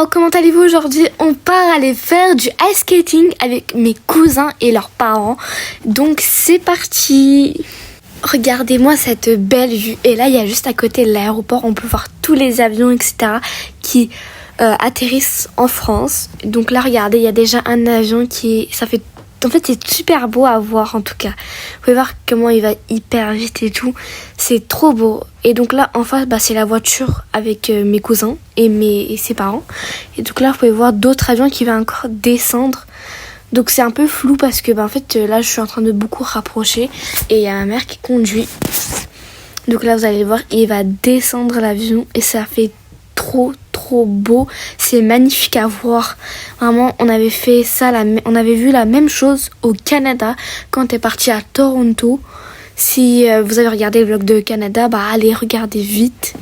Hello, comment allez-vous aujourd'hui? On part aller faire du ice skating avec mes cousins et leurs parents. Donc c'est parti. Regardez-moi cette belle vue. Et là, il y a juste à côté de l'aéroport, on peut voir tous les avions, etc. qui atterrissent en France. Donc là, regardez, il y a déjà un avion En fait, c'est super beau à voir en tout cas. Vous pouvez voir comment il va hyper vite et tout. C'est trop beau. Et donc là, en face, c'est la voiture avec mes cousins et ses parents. Et donc là, vous pouvez voir d'autres avions qui vont encore descendre. Donc c'est un peu flou parce que en fait, là, je suis en train de beaucoup rapprocher. Et il y a ma mère qui conduit. Donc là, vous allez voir, il va descendre l'avion et ça fait trop beau, c'est magnifique à voir. Vraiment, on avait fait ça, on avait vu la même chose au Canada quand on est parti à Toronto. Si vous avez regardé le vlog de Canada, allez regarder vite.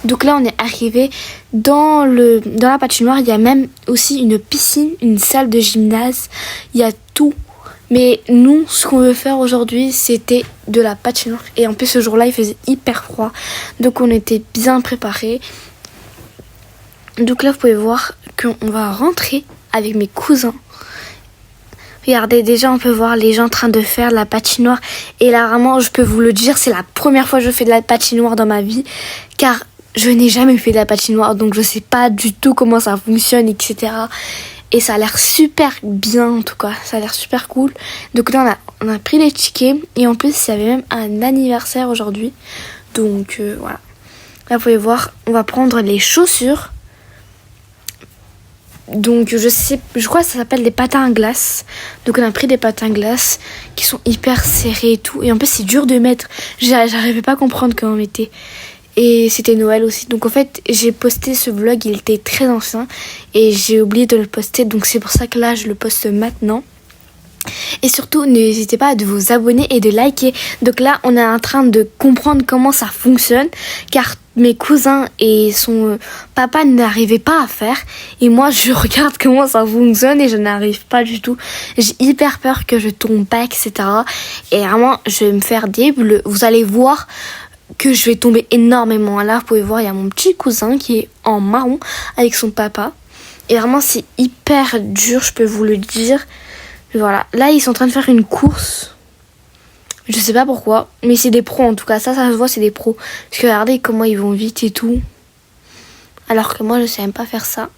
Donc là, on est arrivé dans la patinoire. Il y a même aussi une piscine, une salle de gymnase. Il y a tout. Mais nous, ce qu'on veut faire aujourd'hui, c'était de la patinoire. Et en plus, ce jour-là, il faisait hyper froid. Donc, on était bien préparés. Donc là, vous pouvez voir qu'on va rentrer avec mes cousins. Regardez, déjà, on peut voir les gens en train de faire de la patinoire. Et là, vraiment, je peux vous le dire, c'est la première fois que je fais de la patinoire dans ma vie. Car je n'ai jamais fait de la patinoire, donc je sais pas du tout comment ça fonctionne, etc. Et ça a l'air super bien, en tout cas. Ça a l'air super cool. Donc là, on a pris les tickets. Et en plus, il y avait même un anniversaire aujourd'hui. Donc, voilà. Là, vous pouvez voir, on va prendre les chaussures. Donc je crois que ça s'appelle des patins à glace. Donc on a pris des patins à glace qui sont hyper serrés et tout. Et en plus c'est dur de mettre. J'arrivais pas à comprendre comment on mettait. Et c'était Noël aussi. Donc en fait j'ai posté ce vlog, il était très ancien. Et j'ai oublié de le poster. Donc c'est pour ça que là je le poste maintenant. Et surtout, n'hésitez pas à vous abonner et de liker. Donc là, on est en train de comprendre comment ça fonctionne. Car mes cousins et son papa n'arrivaient pas à faire. Et moi, je regarde comment ça fonctionne et je n'arrive pas du tout. J'ai hyper peur que je tombe pas, etc. Et vraiment, je vais me faire des bleus. Vous allez voir que je vais tomber énormément. Là, vous pouvez voir, il y a mon petit cousin qui est en marron avec son papa. Et vraiment, c'est hyper dur, je peux vous le dire. Voilà, là ils sont en train de faire une course. Je sais pas pourquoi, mais c'est des pros en tout cas. Ça se voit, c'est des pros. Parce que regardez comment ils vont vite et tout. Alors que moi je sais même pas faire ça.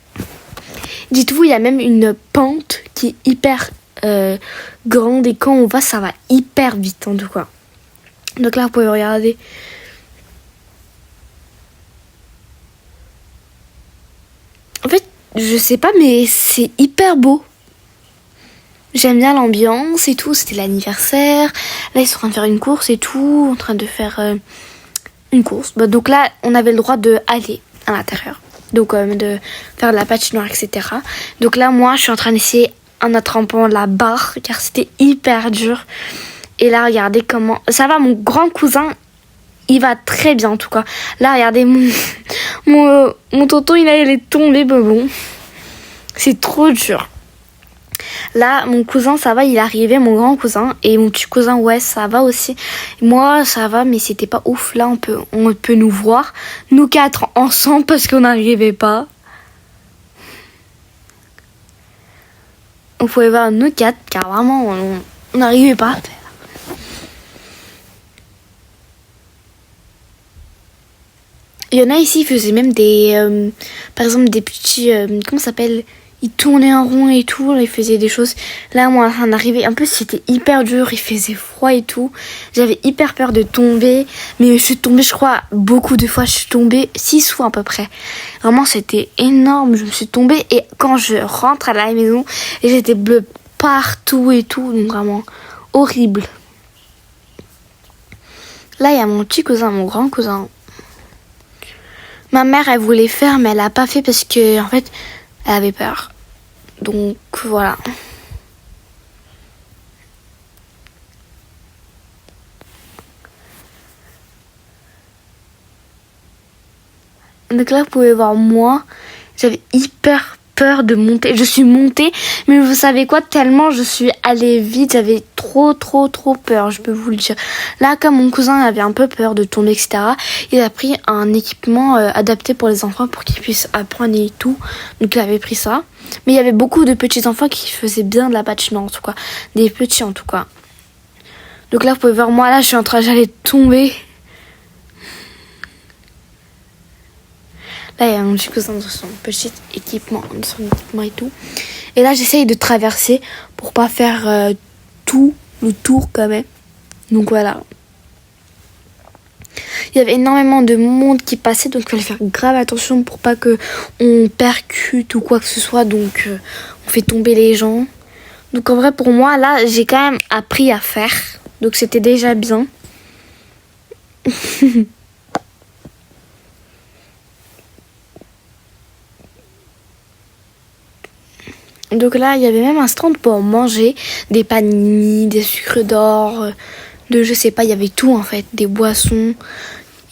Dites-vous, il y a même une pente qui est hyper grande. Et quand on va, ça va hyper vite en tout cas. Donc là vous pouvez regarder. En fait, je sais pas, mais c'est hyper beau. J'aime bien l'ambiance et tout, c'était l'anniversaire. Là, ils sont en train de faire une course et tout, en train de faire une course. Donc là, on avait le droit d'aller à l'intérieur. Donc, de faire de la patinoire, etc. Donc là, moi, je suis en train d'essayer en attrapant la barre, car c'était hyper dur. Et là, regardez comment... Ça va, mon grand cousin, il va très bien en tout cas. Là, regardez, mon tonton, il est tombé, bon. C'est trop dur. Là, mon cousin, ça va, il est arrivé, mon grand cousin. Et mon petit cousin, ouais, ça va aussi. Moi, ça va, mais c'était pas ouf. Là, on peut nous voir, nous quatre ensemble, parce qu'on n'arrivait pas. On pouvait voir nous quatre, car vraiment, on n'arrivait pas à faire. Il y en a ici, ils faisaient même par exemple, des petits, comment ça s'appelle ? Ils tournaient en rond et tout, là, ils faisaient des choses. Là, moi, en arrivé, en plus, c'était hyper dur, il faisait froid et tout. J'avais hyper peur de tomber, mais je suis tombée, je crois, beaucoup de fois. Je suis tombée 6 fois à peu près. Vraiment, c'était énorme, je me suis tombée. Et quand je rentre à la maison, j'étais bleue partout et tout, donc vraiment horrible. Là, il y a mon petit cousin, mon grand cousin. Ma mère, elle voulait faire, mais elle a pas fait parce que, en fait, elle avait peur. Donc, voilà. Donc là, vous pouvez voir moi, j'avais hyper peur de monter. Je suis montée, mais vous savez quoi, tellement je suis allée vite, j'avais trop peur, je peux vous le dire. Là, comme mon cousin avait un peu peur de tomber, etc., il a pris un équipement adapté pour les enfants pour qu'ils puissent apprendre et tout. Donc il avait pris ça. Mais il y avait beaucoup de petits enfants qui faisaient bien de la patinoire en tout cas. Des petits en tout cas. Donc là, vous pouvez voir, moi là, je suis en train, j'allais tomber. Là, il y a mon petit cousin dans son petit équipement, et tout. Et là, j'essaye de traverser pour pas faire tout le tour quand même. Donc voilà. Il y avait énormément de monde qui passait, donc il fallait faire grave attention pour pas que on percute ou quoi que ce soit. Donc on fait tomber les gens. Donc en vrai, pour moi, là, j'ai quand même appris à faire. Donc c'était déjà bien. Donc là, il y avait même un stand pour manger, des panini, des sucres d'or, de je sais pas, il y avait tout en fait, des boissons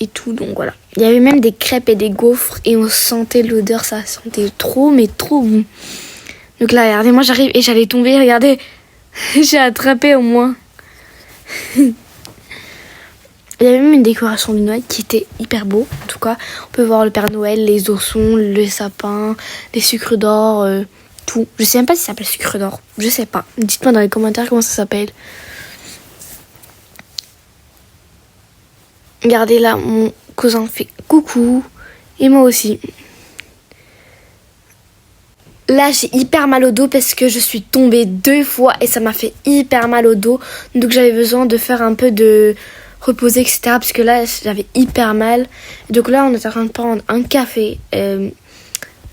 et tout, donc voilà. Il y avait même des crêpes et des gaufres et on sentait l'odeur, ça sentait trop, mais trop bon. Donc là, regardez, moi j'arrive et j'allais tomber, regardez, j'ai attrapé au moins. Il y avait même une décoration de Noël qui était hyper beau, en tout cas. On peut voir le Père Noël, les oursons, le sapin, les sucres d'or, tout. Je sais même pas si ça s'appelle sucre d'or. Je sais pas. Dites-moi dans les commentaires comment ça s'appelle. Regardez là, mon cousin fait coucou. Et moi aussi. Là, j'ai hyper mal au dos parce que je suis tombée 2 fois et ça m'a fait hyper mal au dos. Donc j'avais besoin de faire un peu de reposer, etc. Parce que là, j'avais hyper mal. Donc là, on est en train de prendre un café.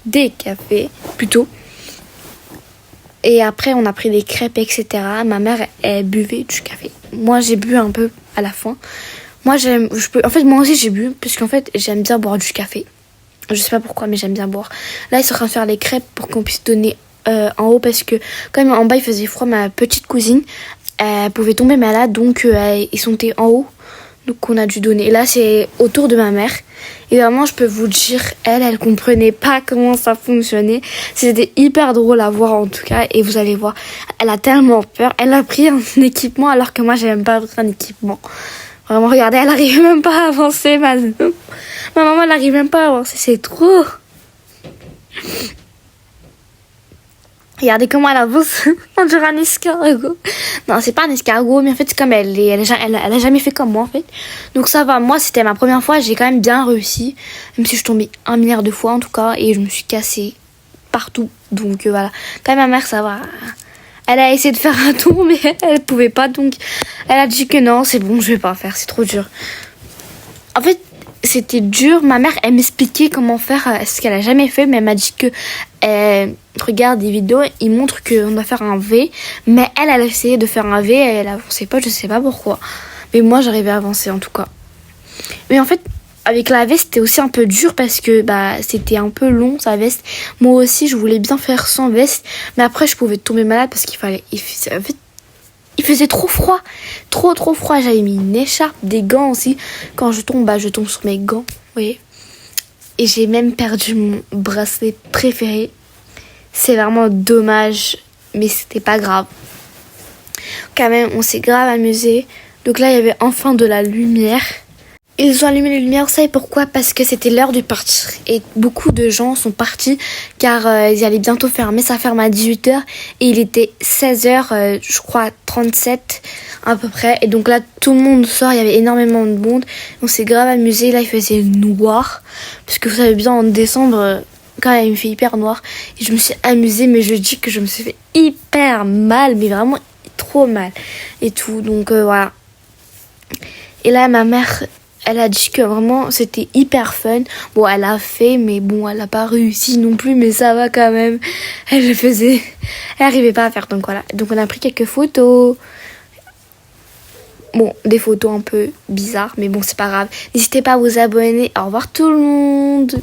Des cafés, plutôt. Et après, on a pris des crêpes, etc. Ma mère, elle buvait du café. Moi, j'ai bu un peu à la fin. Moi, moi aussi, j'ai bu, puisqu'en fait, j'aime bien boire du café. Je sais pas pourquoi, mais j'aime bien boire. Là, ils sont en train de faire les crêpes pour qu'on puisse donner en haut, parce que comme en bas, il faisait froid, ma petite cousine, elle pouvait tomber malade, donc ils sont en haut. Donc, on a dû donner. Et là, c'est autour de ma mère. Et vraiment, je peux vous dire, elle comprenait pas comment ça fonctionnait. C'était hyper drôle à voir en tout cas. Et vous allez voir, elle a tellement peur. Elle a pris un équipement alors que moi, j'ai même pas pris un équipement. Vraiment, regardez, elle arrive même pas à avancer. Ma maman, elle arrive même pas à avancer. C'est trop. Regardez comment elle avance. On dirait un escargot. Non, c'est pas un escargot, mais en fait, c'est comme elle a jamais fait comme moi, en fait. Donc ça va. Moi, c'était ma première fois. J'ai quand même bien réussi. Même si je suis tombée 1 milliard de fois, en tout cas. Et je me suis cassée partout. Donc voilà. Quand même, ma mère, ça va. Elle a essayé de faire un tour, mais elle pouvait pas. Donc, elle a dit que non, c'est bon, je vais pas faire. C'est trop dur. En fait, c'était dur. Ma mère, elle m'expliquait comment faire ce qu'elle a jamais fait, mais elle m'a dit que regarde des vidéos, ils montrent qu'on doit faire un V, mais elle a essayé de faire un V et elle avançait pas, je sais pas pourquoi. Mais moi, j'arrivais à avancer en tout cas. Mais en fait, avec la veste, c'était aussi un peu dur parce que c'était un peu long sa veste. Moi aussi, je voulais bien faire sans veste, mais après, je pouvais tomber malade parce qu'il fallait. En fait, il faisait trop froid, trop froid. J'avais mis une écharpe, des gants aussi. Quand je tombe sur mes gants, vous voyez. Et j'ai même perdu mon bracelet préféré. C'est vraiment dommage, mais c'était pas grave. Quand même, on s'est grave amusé. Donc là, il y avait enfin de la lumière. Ils ont allumé les lumières, vous savez pourquoi? Parce que c'était l'heure de partir. Et beaucoup de gens sont partis car ils allaient bientôt fermer. Ça ferme à 18h et il était 16h, je crois, 37 à peu près. Et donc là, tout le monde sort, il y avait énormément de monde. On s'est grave amusé. Là, il faisait noir. Parce que vous savez bien, en décembre, quand même, il fait hyper noir. Et je me suis amusée, mais je dis que je me suis fait hyper mal, mais vraiment trop mal. Et tout, donc voilà. Et là, ma mère... Elle a dit que vraiment c'était hyper fun. Bon, elle a fait, mais bon, elle a pas réussi non plus, mais ça va quand même. Elle le faisait. Elle arrivait pas à faire, donc voilà. Donc on a pris quelques photos. Bon, des photos un peu bizarres, mais bon, c'est pas grave. N'hésitez pas à vous abonner. Au revoir tout le monde.